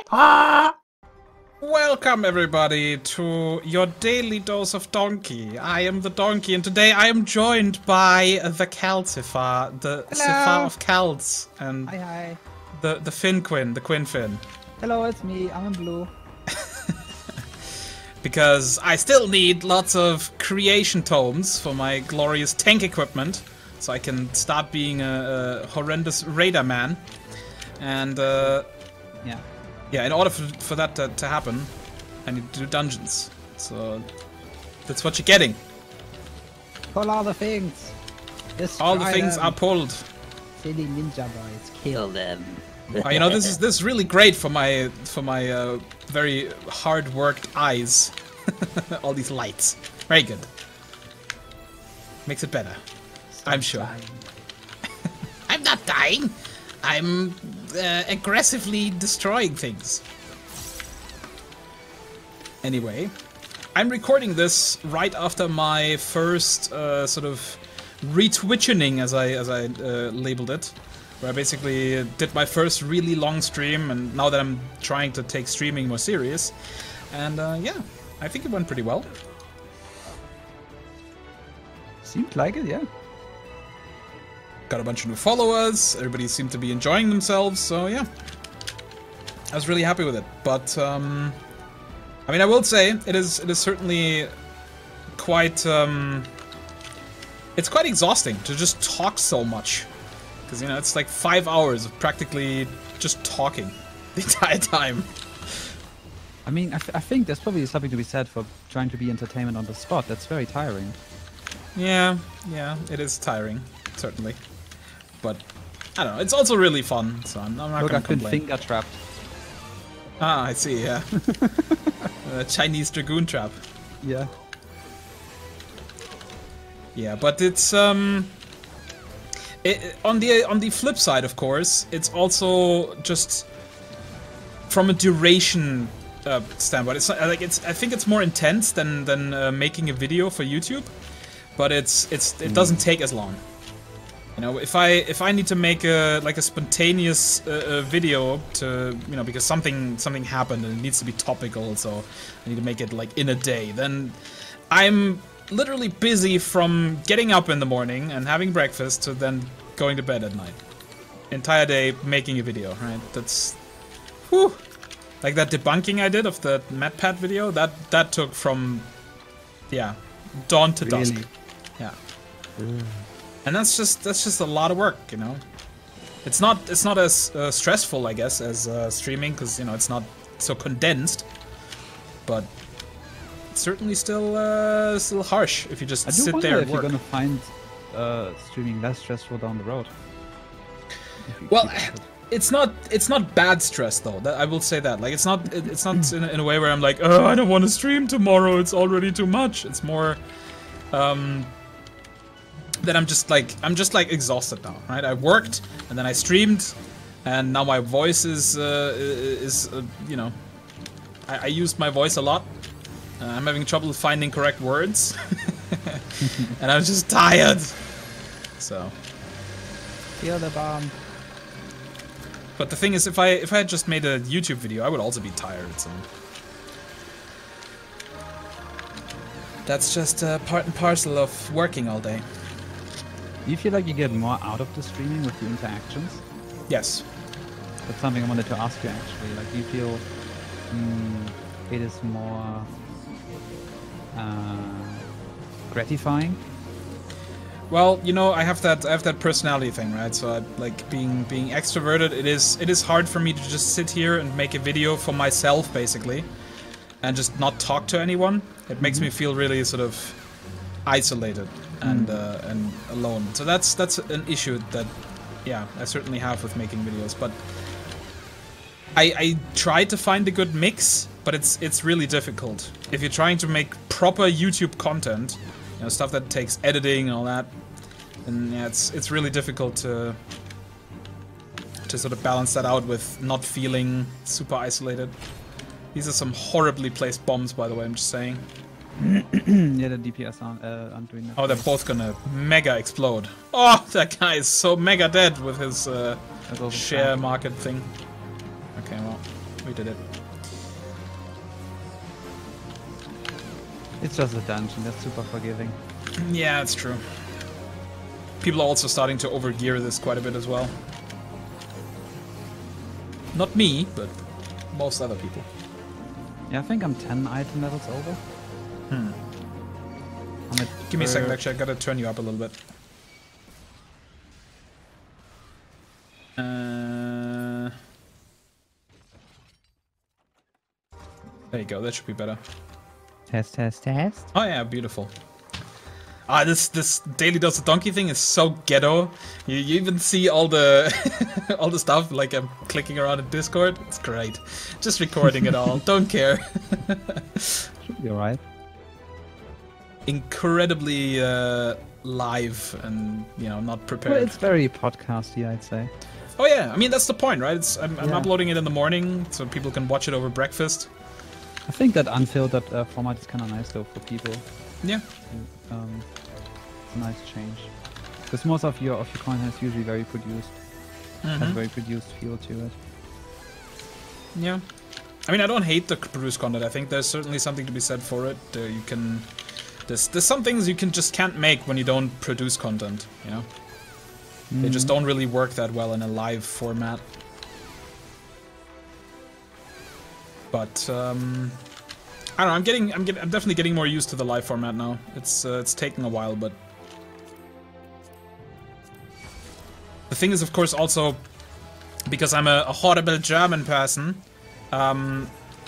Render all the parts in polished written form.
Ah! Welcome everybody to your daily dose of donkey. I am the donkey, and today I am joined by the Calcifer, the Sifar of Calds, and hi. the Finquin, the Quinfin. Hello, it's me. I'm in blue. Because I still need lots of creation tomes for my glorious tank equipment, so I can start being a horrendous raider man. And yeah, in order for that to happen, I need to do dungeons. So that's what you're getting. Pull all the things. Destroy all the things them. are pulled. Silly ninja boys, kill them. Oh, you know, this is really great for my very hard worked eyes. All these lights, very good. Makes it better. Stop I'm sure. dying. I'm not dying. I'm aggressively destroying things. Anyway, I'm recording this right after my first sort of retwitchening, as I labeled it, where I basically did my first really long stream, and now that I'm trying to take streaming more serious, and yeah, I think it went pretty well. Seemed like it, yeah. Got a bunch of new followers, everybody seemed to be enjoying themselves, so yeah. I was really happy with it, but I mean, I will say, it is certainly quite, it's quite exhausting to just talk so much. Because, you know, it's like 5 hours of practically just talking the entire time. I mean, I think there's probably something to be said for trying to be entertainment on the spot. That's very tiring. Yeah, it is tiring, certainly. But, I don't know, it's also really fun, so I'm not Look, gonna I've been complain. finger trapped. Ah, I see, yeah. Chinese Dragoon trap. Yeah. Yeah, but it's, on the flip side, of course, it's also just from a duration standpoint. It's like I think it's more intense than making a video for YouTube, but it doesn't take as long. You know, if I need to make a spontaneous video to, you know, because something happened and it needs to be topical, so I need to make it like in a day, then I'm literally busy from getting up in the morning and having breakfast to then going to bed at night. Entire day making a video, right? That's, whew. Like that debunking I did of the MatPat video, that took from, yeah, dawn to dusk. Yeah. And that's just a lot of work, you know. It's not as stressful, I guess, as streaming, because, you know, it's not so condensed, but it's certainly still harsh if you just sit there and work. I do wonder if you're gonna find streaming less stressful down the road. Well, it's not bad stress though. I will say that. Like, it's not in a way where I'm like, oh, I don't want to stream tomorrow. It's already too much. It's more that I'm just like exhausted now, right? I worked and then I streamed, and now my voice is you know, I used my voice a lot. I'm having trouble finding correct words, and I'm just tired. So. Feel the bomb. But the thing is, if I had just made a YouTube video, I would also be tired. So. That's just part and parcel of working all day. Do you feel like you get more out of the streaming with the interactions? Yes. That's something I wanted to ask you, actually. Like, do you feel it is more gratifying? Well, you know, I have that personality thing, right? So I like being extroverted. It is hard for me to just sit here and make a video for myself, basically, and just not talk to anyone. It makes me feel really sort of isolated and alone. So that's an issue that, yeah, I certainly have with making videos. But I try to find a good mix, but it's really difficult if you're trying to make proper YouTube content. You know, stuff that takes editing and all that, and yeah, it's really difficult to sort of balance that out with not feeling super isolated. These are some horribly placed bombs, by the way. I'm just saying. Yeah, the DPS aren't doing that. Oh, they're both gonna mega explode. Oh, that guy is so mega dead with his share market thing. Okay, well, We did it. It's just a dungeon. That's super forgiving. Yeah, it's true. People are also starting to overgear this quite a bit as well. Not me, but most other people. Yeah, I think I'm 10 item levels over. Hmm. Give me a second, actually. I gotta turn you up a little bit. There you go. That should be better. Test, test, test. Oh yeah, beautiful. Ah, this daily dose of donkey thing is so ghetto. You even see all the all the stuff like I'm clicking around in Discord. It's great. Just recording it all. Don't care. Should be alright. Incredibly live and not prepared. Well, it's very podcasty, I'd say. Oh yeah, I mean that's the point, right? I'm uploading it in the morning so people can watch it over breakfast. I think that unfiltered format is kind of nice though for people. Yeah. It's a nice change. Because most of your content is usually very produced. Has a very produced feel to it. Yeah. I mean, I don't hate the produced content. I think there's certainly something to be said for it. You can. There's some things you just can't make when you don't produce content. They just don't really work that well in a live format. But I don't know. I'm definitely getting more used to the live format now. It's taking a while, but the thing is, of course, also because I'm a horrible German person,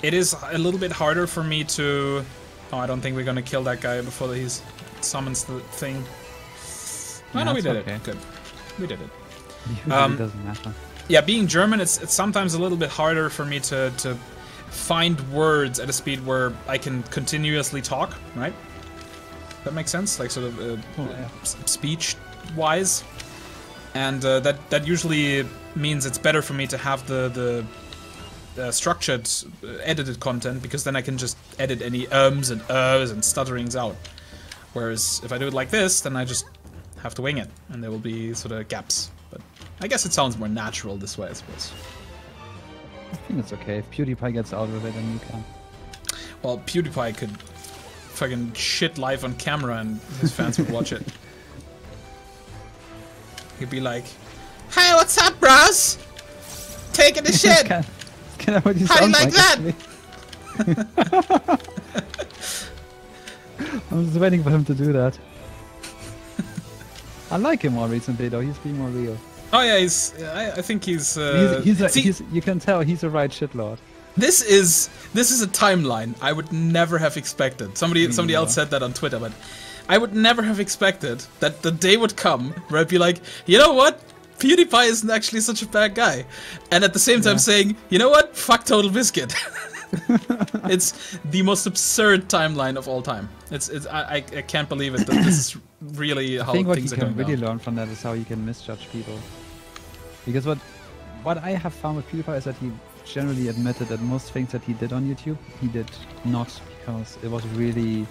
it is a little bit harder for me to. Oh, I don't think we're gonna kill that guy before he summons the thing. Oh, no, we did it. Good, we did it. Usually doesn't matter. Yeah, being German, it's sometimes a little bit harder for me to find words at a speed where I can continuously talk, right? That makes sense, like sort of speech-wise, and that usually means it's better for me to have the structured, edited content, because then I can just edit any ums and and stutterings out. Whereas if I do it like this, then I just have to wing it, and there will be sort of gaps. But I guess it sounds more natural this way, I suppose. I think it's okay. If PewDiePie gets out of it, then you can. Well, PewDiePie could fucking shit live on camera and his fans would watch it. He'd be like, "Hey, what's up, bros? Taking a shit. How do you like that?" I'm just waiting for him to do that. I like him more recently, though. He's been more real. Oh yeah, I think he's. You can tell he's a right shitlord. This is a timeline I would never have expected. Somebody else said that on Twitter, but I would never have expected that the day would come where I'd be like, you know what? PewDiePie isn't actually such a bad guy, and at the same time saying, you know what? Fuck Total Biscuit. It's the most absurd timeline of all time. I can't believe it that this is really how things are going. I think what you can really learn from that is how you can misjudge people. Because what I have found with PewDiePie is that he generally admitted that most things that he did on YouTube, he did not because it was really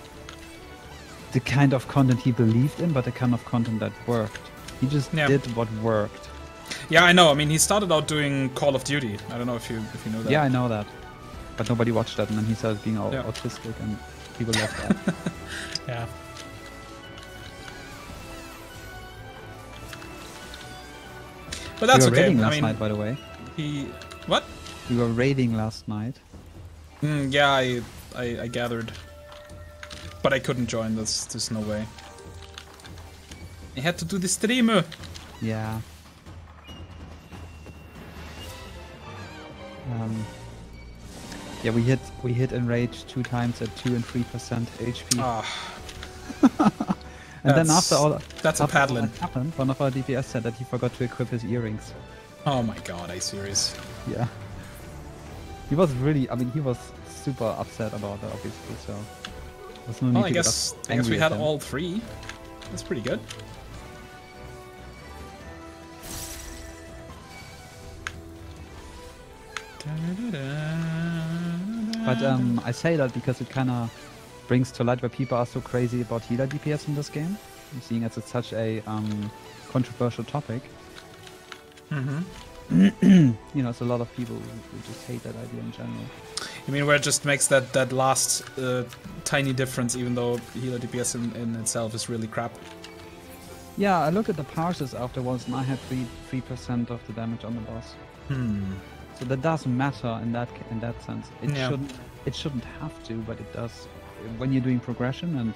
the kind of content he believed in, but the kind of content that worked. He just did what worked. Yeah, I know. I mean, he started out doing Call of Duty. I don't know if you know that. Yeah, I know that. But nobody watched that, and then he started being autistic, and people loved that. Yeah. But that's okay. Raiding last night, by the way. What? We were raiding last night. Yeah, I gathered, but I couldn't join. There's no way. I had to do the stream. Yeah. Yeah, we hit Enrage 2 times at 2 and 3% HP. And then after all that happened, one of our DPS said that he forgot to equip his earrings. Oh my god, are you serious? Yeah. He was really, I mean, he was super upset about that, obviously, so... There's no need I guess we had all 3. That's pretty good. But I say that because it kind of brings to light why people are so crazy about healer DPS in this game, seeing as it's such a controversial topic. you know, it's a lot of people who just hate that idea in general. I mean, where it just makes that last tiny difference, even though healer DPS in itself is really crap. Yeah, I look at the parses afterwards, and I had 3% of the damage on the boss. So that doesn't matter in that sense. It shouldn't have to, but it does when you're doing progression and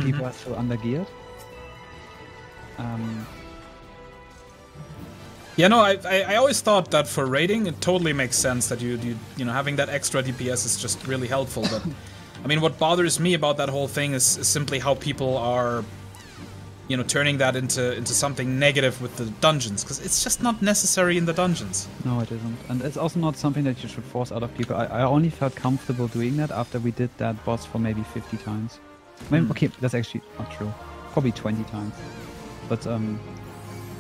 people are so undergeared. Yeah, no, I always thought that for raiding, it totally makes sense that you know, having that extra DPS is just really helpful. But I mean, what bothers me about that whole thing is simply how people are, you know, turning that into something negative with the dungeons, because it's just not necessary in the dungeons. No, it isn't, and it's also not something that you should force out of people. I only felt comfortable doing that after we did that boss for maybe 50 times. Maybe, okay, that's actually not true. Probably 20 times. But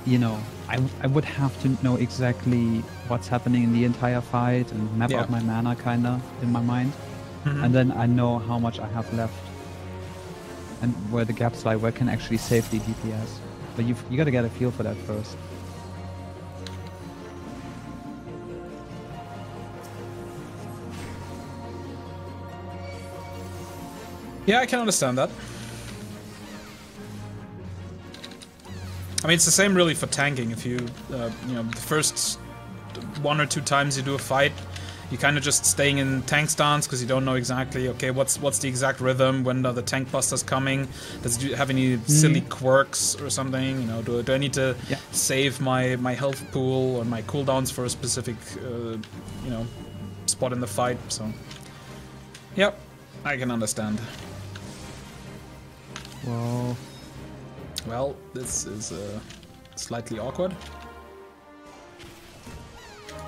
you know, I would have to know exactly what's happening in the entire fight and map out my mana kinda in my mind, and then I know how much I have left. And where the gaps lie, where I can actually safely DPS. But you got to get a feel for that first. Yeah, I can understand that. I mean, it's the same really for tanking. If you, you know, the first 1 or 2 times you do a fight, you're kind of just staying in tank stance because you don't know exactly, okay, what's the exact rhythm, when are the tank busters coming, does it have any silly quirks or something, you know, do I need to save my health pool or my cooldowns for a specific, you know, spot in the fight, so, yep, I can understand. Whoa. Well, this is slightly awkward.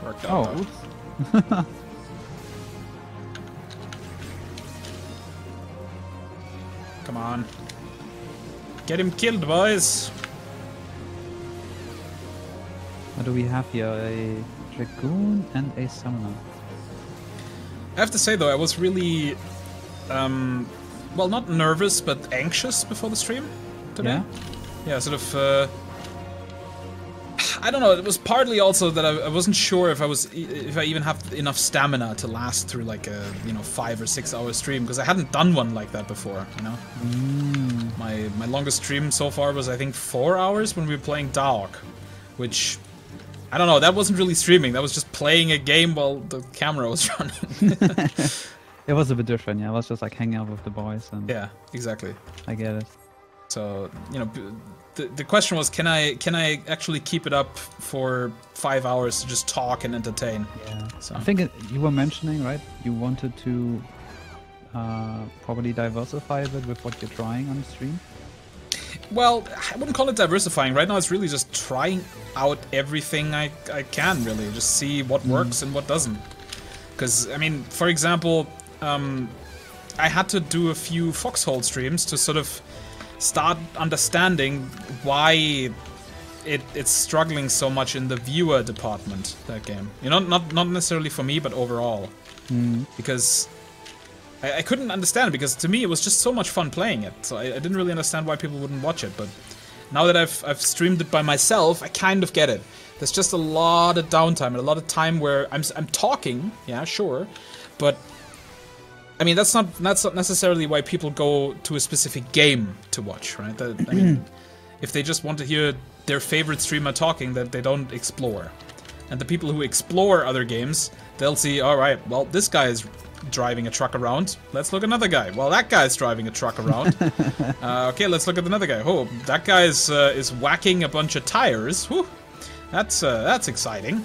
Worked out. Oh, oops. Come on. Get him killed, boys! What do we have here? A Dragoon and a Summoner. I have to say though, I was really, well, not nervous, but anxious before the stream today. Yeah, sort of, I don't know, it was partly also that I wasn't sure if I even have enough stamina to last through like a, you know, 5 or 6 hour stream, because I hadn't done one like that before, you know? My longest stream so far was, I think, 4 hours when we were playing Dog, which, I don't know, that wasn't really streaming, that was just playing a game while the camera was running. It was a bit different, yeah, I was just like hanging out with the boys and... Yeah, exactly. I get it. So, you know, the question was, can I actually keep it up for 5 hours to just talk and entertain? Yeah. So I think you were mentioning, right? You wanted to probably diversify a bit with what you're trying on the stream. Well, I wouldn't call it diversifying. Right now, it's really just trying out everything I can. Really, just see what works and what doesn't. Because I mean, for example, I had to do a few Foxhole streams to sort of start understanding why it's struggling so much in the viewer department, that game. You know, not necessarily for me, but overall. Because I couldn't understand it, because to me it was just so much fun playing it. So I didn't really understand why people wouldn't watch it, but now that I've streamed it by myself, I kind of get it. There's just a lot of downtime and a lot of time where I'm talking, yeah, sure, but I mean, that's not necessarily why people go to a specific game to watch, right? I mean, if they just want to hear their favorite streamer talking, that they don't explore. And the people who explore other games, they'll see, all right, well, this guy is driving a truck around. Let's look at another guy. Well, that guy's driving a truck around. Okay, let's look at another guy. Oh, that guy is whacking a bunch of tires. Whew, that's exciting.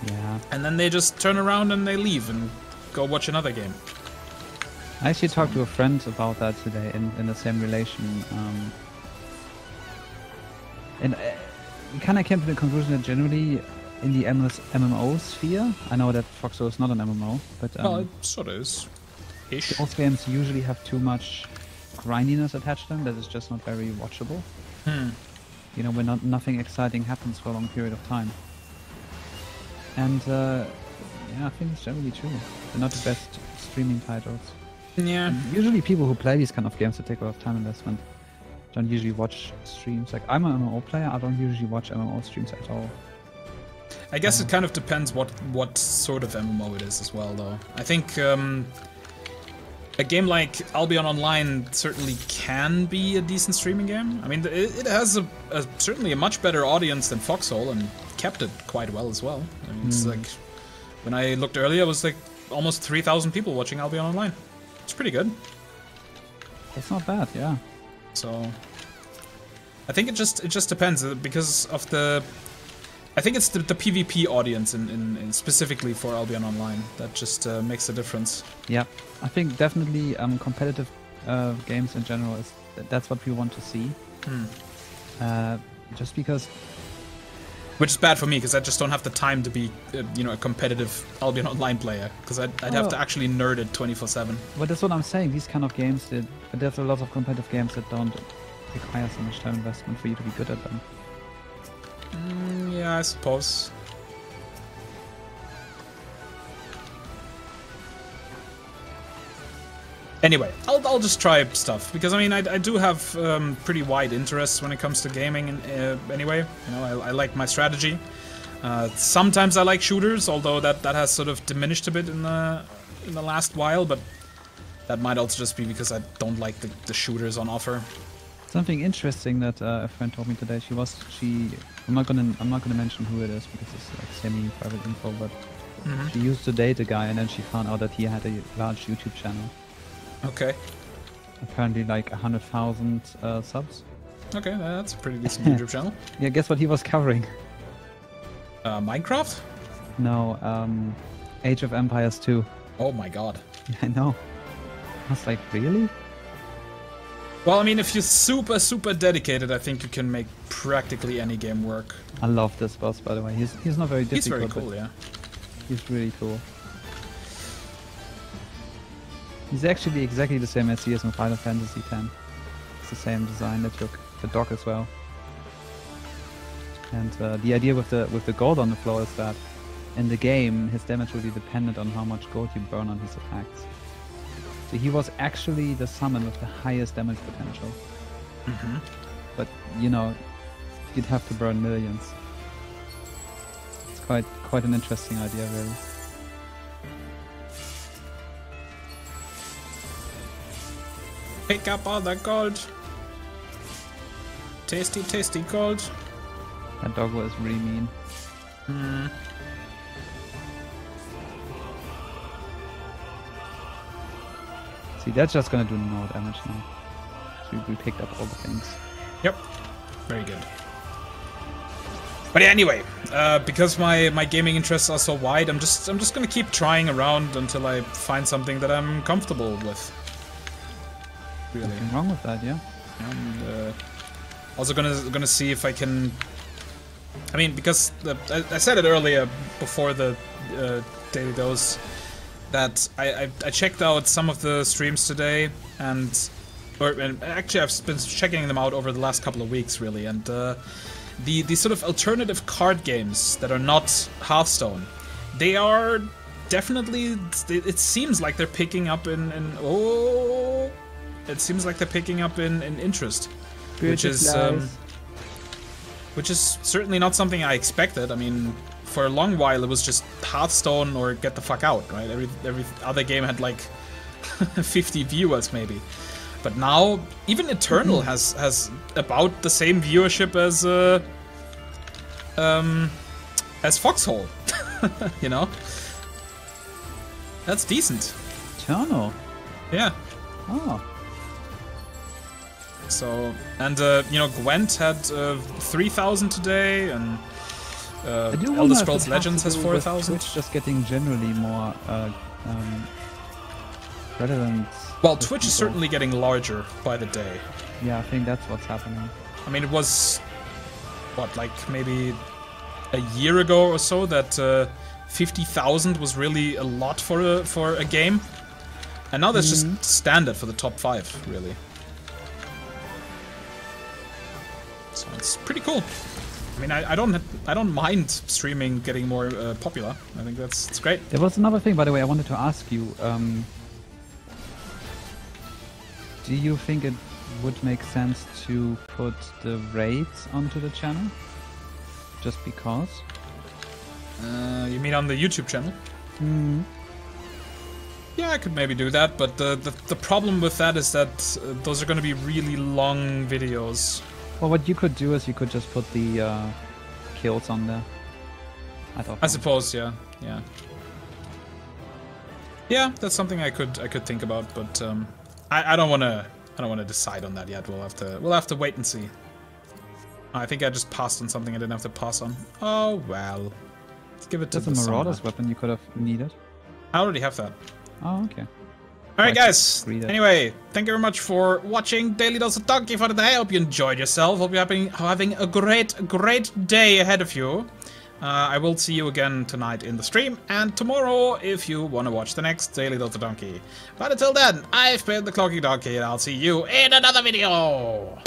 Yeah. And then they just turn around and they leave and go watch another game. I actually talked to a friend about that today in the same relation. And we kind of came to the conclusion that generally in the MMO sphere, I know that Foxhole is not an MMO, but well, it sort of is. Ish. Those games usually have too much grindiness attached to them that is just not very watchable. You know, when nothing exciting happens for a long period of time. And yeah, I think it's generally true. They're not the best streaming titles. Yeah. And usually people who play these kind of games that take a lot of time investment don't usually watch streams. Like, I'm an MMO player, I don't usually watch MMO streams at all. I guess it kind of depends what sort of MMO it is as well, though. I think a game like Albion Online certainly can be a decent streaming game. I mean, it has certainly a much better audience than Foxhole and kept it quite well as well. I mean, it's like, when I looked earlier, it was like almost 3,000 people watching Albion Online. It's pretty good. That's not bad, yeah. So, I think it just depends because of the. I think it's the PvP audience in specifically for Albion Online that just makes a difference. Yeah, I think definitely competitive games in general that's what we want to see. Just because. Which is bad for me because I just don't have the time to be, a competitive Albion Online player because I'd have to actually nerd it 24/7. But that's what I'm saying. These kind of games, but there's a lot of competitive games that don't require so much time investment for you to be good at them. Yeah, I suppose. Anyway, I'll just try stuff because I mean I do have pretty wide interests when it comes to gaming. Anyway, I like my strategy. Sometimes I like shooters, although that has sort of diminished a bit in the last while. But that might also just be because I don't like the shooters on offer. Something interesting that a friend told me today. I'm not gonna mention who it is because it's like semi-private info. But she used to date a guy, and then she found out that he had a large YouTube channel. Okay. Apparently, like 100,000 subs. Okay, that's a pretty decent YouTube channel. Yeah, guess what he was covering? Minecraft? No, Age of Empires 2. Oh my god. Yeah, I know. I was like, really? Well, I mean, if you're super dedicated, I think you can make practically any game work. I love this boss, by the way. He's not very difficult. He's very cool, yeah. He's really cool. He's actually exactly the same as he is in Final Fantasy X. It's the same design. They took the dog as well. And the idea with the gold on the floor is that in the game his damage will be dependent on how much gold you burn on his attacks. So he was actually the summon with the highest damage potential. But you'd have to burn millions. It's quite an interesting idea, really. Pick up all the gold. Tasty, tasty gold. That dog was really mean. See, that's just gonna do no damage now. So we picked up all the things. Yep. Very good. But yeah, anyway, because my gaming interests are so wide, I'm just gonna keep trying around until I find something that I'm comfortable with. Really. Nothing wrong with that, yeah. And also gonna see if I can. I mean, because I said it earlier before the daily dose that I checked out some of the streams today, and actually I've been checking them out over the last couple of weeks, really, and the sort of alternative card games that are not Hearthstone, they are definitely. It seems like they're picking up in It seems like they're picking up in interest, which is certainly not something I expected. I mean, for a long while it was just Hearthstone or get the fuck out, right? Every other game had like 50 viewers maybe, but now even Eternal has about the same viewership as Foxhole. That's decent. Eternal. Yeah. Oh. So, and Gwent had 3,000 today, and Elder Scrolls Legends has 4,000. Twitch just getting generally more relevant. Well, Twitch is certainly getting larger by the day. Yeah, I think that's what's happening. I mean, it was like maybe a year ago or so that 50,000 was really a lot for a game, and now that's just standard for the top 5, really. So it's pretty cool. I mean, I don't mind streaming getting more popular. I think it's great. There was another thing, by the way, I wanted to ask you. Do you think it would make sense to put the raids onto the channel? Just because? You mean on the YouTube channel? Hmm. Yeah, I could maybe do that, but the problem with that is that those are going to be really long videos. Well, what you could do is you could just put the kills on there. I suppose, yeah. Yeah, that's something I could think about, but I don't want to decide on that yet. We'll have to wait and see. I think I just passed on something I didn't have to pass on. Oh well. Let's give it to the That's a Marauder's weapon you could have needed. I already have that. Oh, okay. Alright guys, anyway, thank you very much for watching Daily Dose of Donkey for today. I hope you enjoyed yourself. Hope you're having a great day ahead of you. I will see you again tonight in the stream, and tomorrow if you want to watch the next Daily Dose of Donkey. But until then, I've been the CloakingDonkey, and I'll see you in another video!